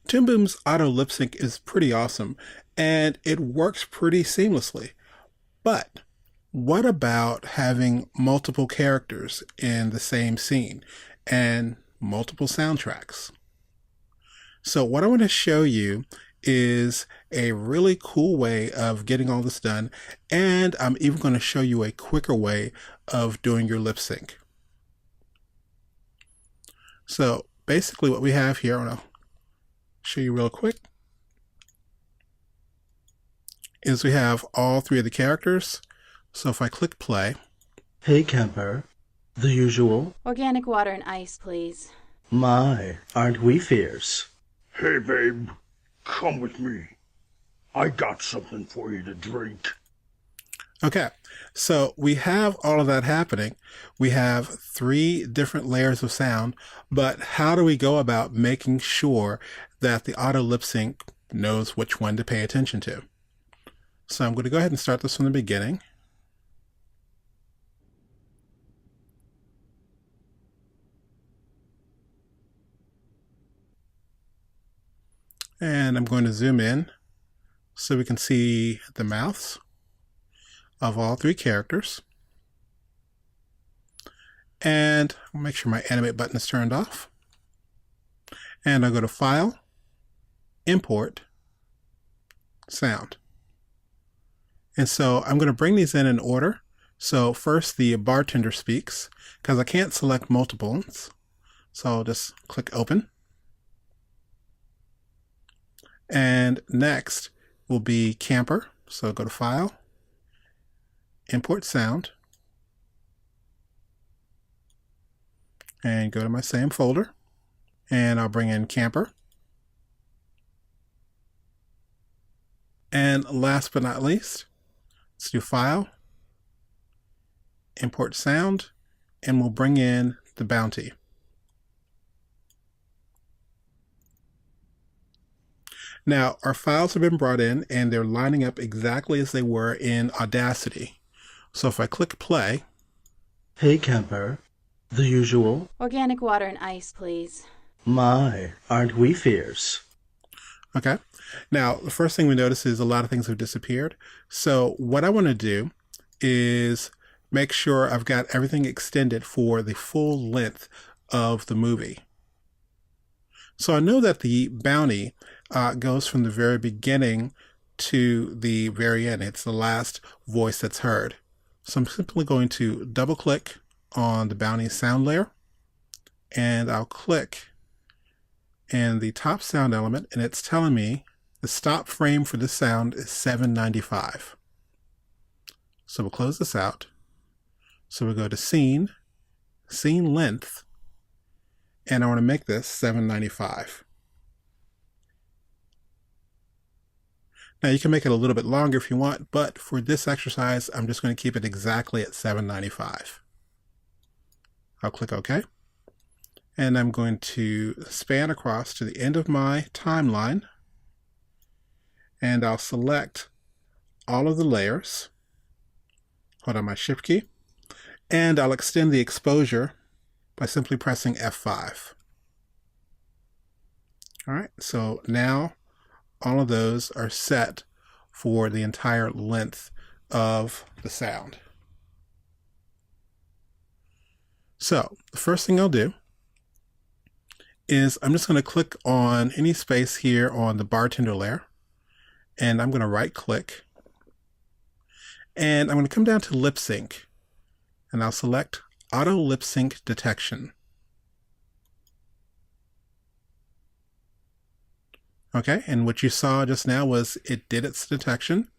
Toon Boom's auto lip sync is pretty awesome and it works pretty seamlessly. But what about having multiple characters in the same scene and multiple soundtracks? So what I want to show you is a really cool way of getting all this done, and I'm even going to show you a quicker way of doing your lip sync. So basically what we have here, I'm going to show you real quick, is we have all three of the characters. So if I click play. Hey camper, the usual. Organic water and ice, please. My, aren't we fierce? Hey, babe, come with me. I got something for you to drink. Okay, so we have all of that happening. We have three different layers of sound, but how do we go about making sure that the auto lip sync knows which one to pay attention to? So I'm going to go ahead and start this from the beginning. And I'm going to zoom in so we can see the mouths of all three characters. And I'll make sure my animate button is turned off. And I'll go to File, Import, Sound. And so I'm going to bring these in order. So first the bartender speaks, because I can't select multiple ones. So I'll just click Open. And next will be camper. So go to File, Import Sound, and go to my same folder. And I'll bring in camper. And last but not least, let's do File, Import Sound, and we'll bring in the bounty. Now, our files have been brought in and they're lining up exactly as they were in Audacity. So if I click play. Hey camper, the usual. Organic water and ice, please. My, aren't we fierce? Okay. Now, the first thing we notice is a lot of things have disappeared. So what I want to do is make sure I've got everything extended for the full length of the movie. So I know that the bounty goes from the very beginning to the very end. It's the last voice that's heard. So I'm simply going to double click on the bounty sound layer, and I'll click in the top sound element, and it's telling me the stop frame for this sound is 795. So we'll close this out. So we'll go to scene, scene length, and I want to make this 795. Now you can make it a little bit longer if you want, but for this exercise, I'm just going to keep it exactly at 795. I'll click OK. And I'm going to span across to the end of my timeline. And I'll select all of the layers. Hold on my Shift key. And I'll extend the exposure by simply pressing F5. All right, so now all of those are set for the entire length of the sound. So the first thing I'll do is I'm just going to click on any space here on the bartender layer, and I'm going to right click, and I'm going to come down to lip sync, and I'll select auto lip sync detection. Okay, and what you saw just now was it did its detection.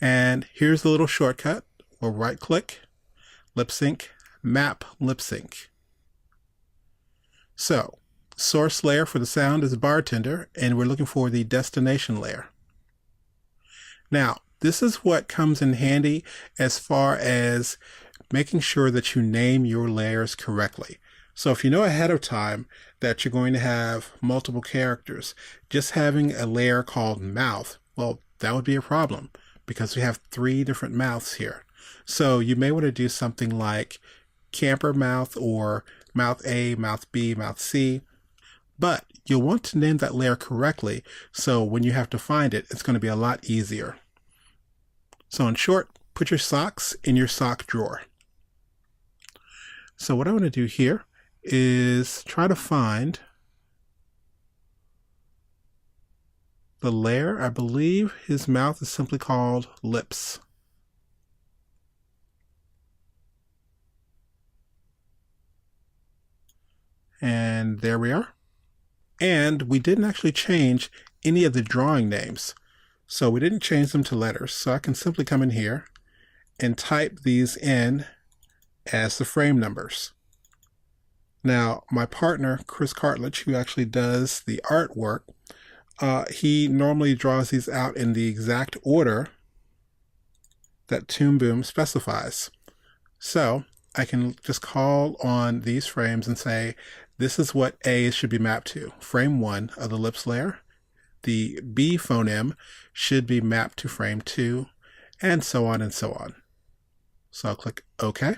And here's the little shortcut. We'll right click, lip sync, map lip sync. So, source layer for the sound is bartender, and we're looking for the destination layer. Now, this is what comes in handy as far as making sure that you name your layers correctly. So if you know ahead of time that you're going to have multiple characters, just having a layer called mouth, well, that would be a problem because we have three different mouths here. So you may want to do something like camper mouth or mouth A, mouth B, mouth C. but you'll want to name that layer correctly, so when you have to find it, it's going to be a lot easier. So in short, put your socks in your sock drawer. So what I want to do here is try to find the layer. I believe his mouth is simply called lips. And there we are. And we didn't actually change any of the drawing names. So we didn't change them to letters. So I can simply come in here and type these in as the frame numbers. Now, my partner, Chris Cartledge, who actually does the artwork, he normally draws these out in the exact order that Toon Boom specifies. So I can just call on these frames and say, this is what A should be mapped to. Frame 1 of the lips layer. The B phoneme should be mapped to frame 2, and so on and so on. So I'll click OK.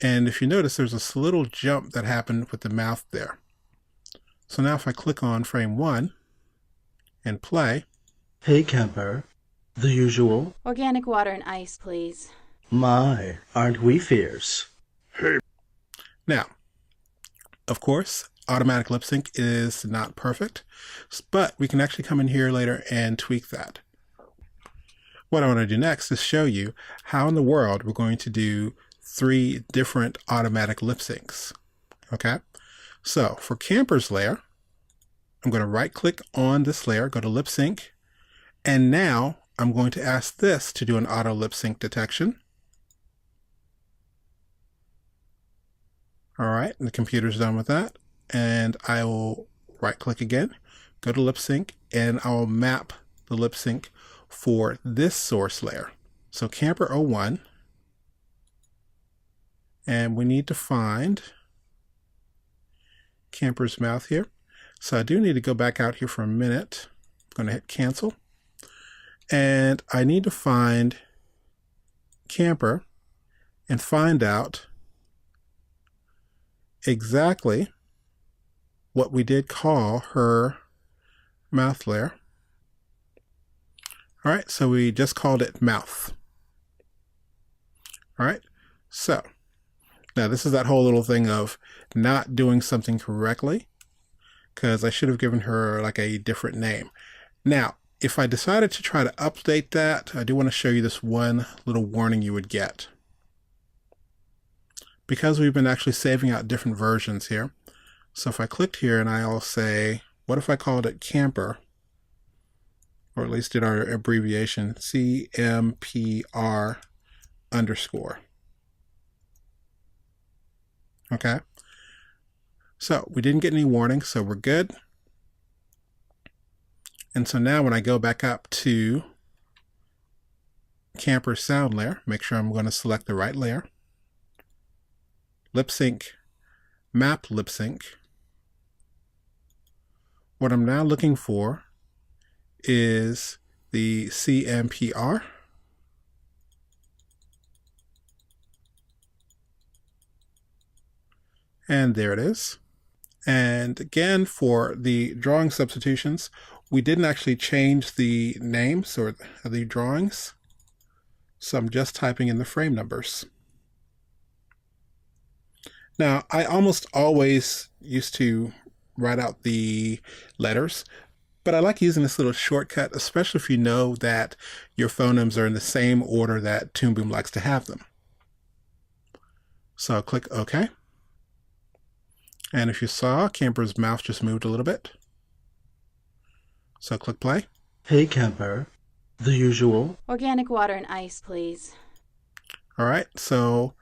And if you notice, there's this little jump that happened with the mouth there. So now if I click on frame 1 and play. Hey, camper. The usual. Organic water and ice, please. My, aren't we fierce? Now, of course, automatic lip sync is not perfect, but we can actually come in here later and tweak that. What I want to do next is show you how in the world we're going to do 3 different automatic lip syncs. Okay, so for Camper's layer, I'm going to right click on this layer, go to lip sync, and now I'm going to ask this to do an auto lip sync detection. All right, and the computer's done with that. And I will right click again, go to lip sync, and I'll map the lip sync for this source layer. So Camper 01, and we need to find Camper's mouth here. So I do need to go back out here for a minute. I'm going to hit cancel. And I need to find Camper and find out exactly what we did call her mouth layer. All right, so we just called it mouth. All right, so now this is that whole little thing of not doing something correctly, because I should have given her like a different name. Now, if I decided to try to update that, I do want to show you this one little warning you would get. Because we've been actually saving out different versions here. So if I clicked here and I'll say, what if I called it Camper, or at least did our abbreviation, CMPR underscore. Okay. So we didn't get any warnings, so we're good. And so now when I go back up to Camper's sound layer, make sure I'm going to select the right layer. Lip sync, map lip sync. What I'm now looking for is the CMPR. And there it is. And again, for the drawing substitutions, we didn't actually change the names or the drawings. So I'm just typing in the frame numbers. Now, I almost always used to write out the letters, but I like using this little shortcut, especially if you know that your phonemes are in the same order that Toon Boom likes to have them. So I'll click OK. And if you saw, Camper's mouth just moved a little bit. So click play. Hey, camper. The usual. Organic water and ice, please. All right, so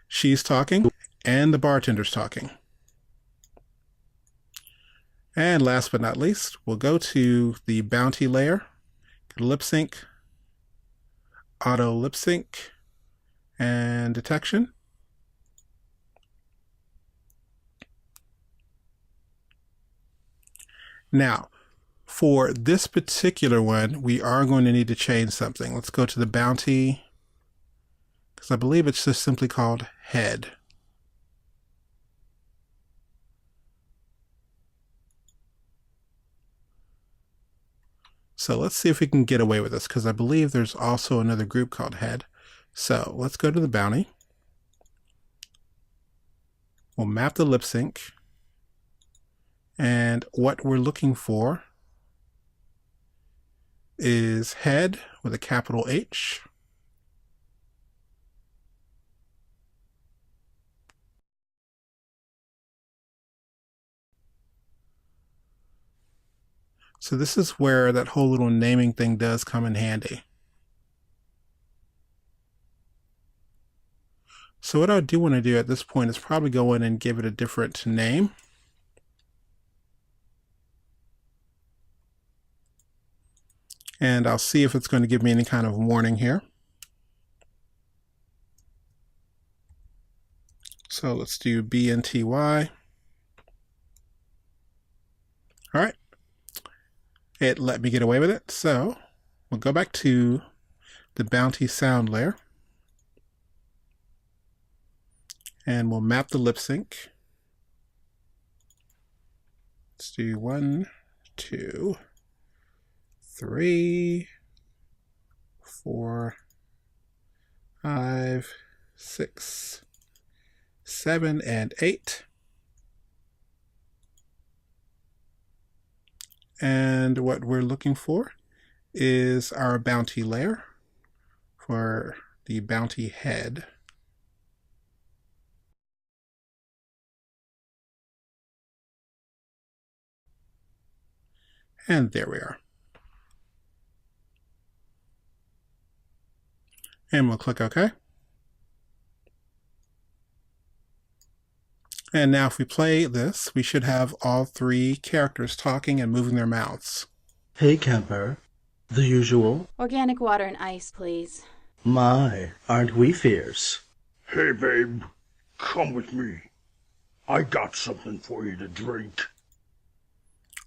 she's talking and the bartender's talking. And last but not least, we'll go to the bounty layer, go to lip sync, auto lip sync, and detection. Now, for this particular one, we are going to need to change something. Let's go to the bounty, because I believe it's just simply called head. So let's see if we can get away with this, because I believe there's also another group called head. So let's go to the bounty. We'll map the lip sync. And what we're looking for is head with a capital H. So this is where that whole little naming thing does come in handy. So what I do want to do at this point is probably go in and give it a different name. And I'll see if it's going to give me any kind of warning here. So let's do BNTY. All right. It let me get away with it. So we'll go back to the bounty sound layer. And we'll map the lip sync. Let's do 1, 2, 3, 4, 5, 6, 7, and 8. And what we're looking for is our bounty layer for the bounty head. And there we are. And we'll click OK. And now if we play this, we should have all 3 characters talking and moving their mouths. Hey, camper. The usual. Organic water and ice, please. My, aren't we fierce? Hey, babe, come with me. I got something for you to drink.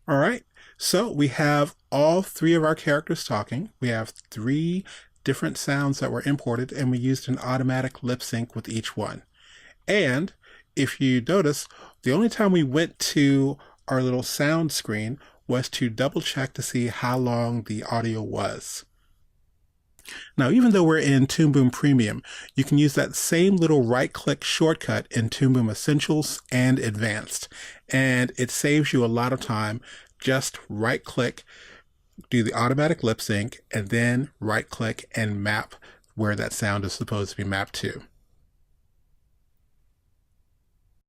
All right. So we have all 3 of our characters talking. We have 3 different sounds that were imported, and we used an automatic lip sync with each one. And if you notice, the only time we went to our little sound screen was to double check to see how long the audio was. Now, even though we're in Toon Boom Premium, you can use that same little right-click shortcut in Toon Boom Essentials and Advanced, and it saves you a lot of time. Just right-click, do the automatic lip sync, and then right-click and map where that sound is supposed to be mapped to.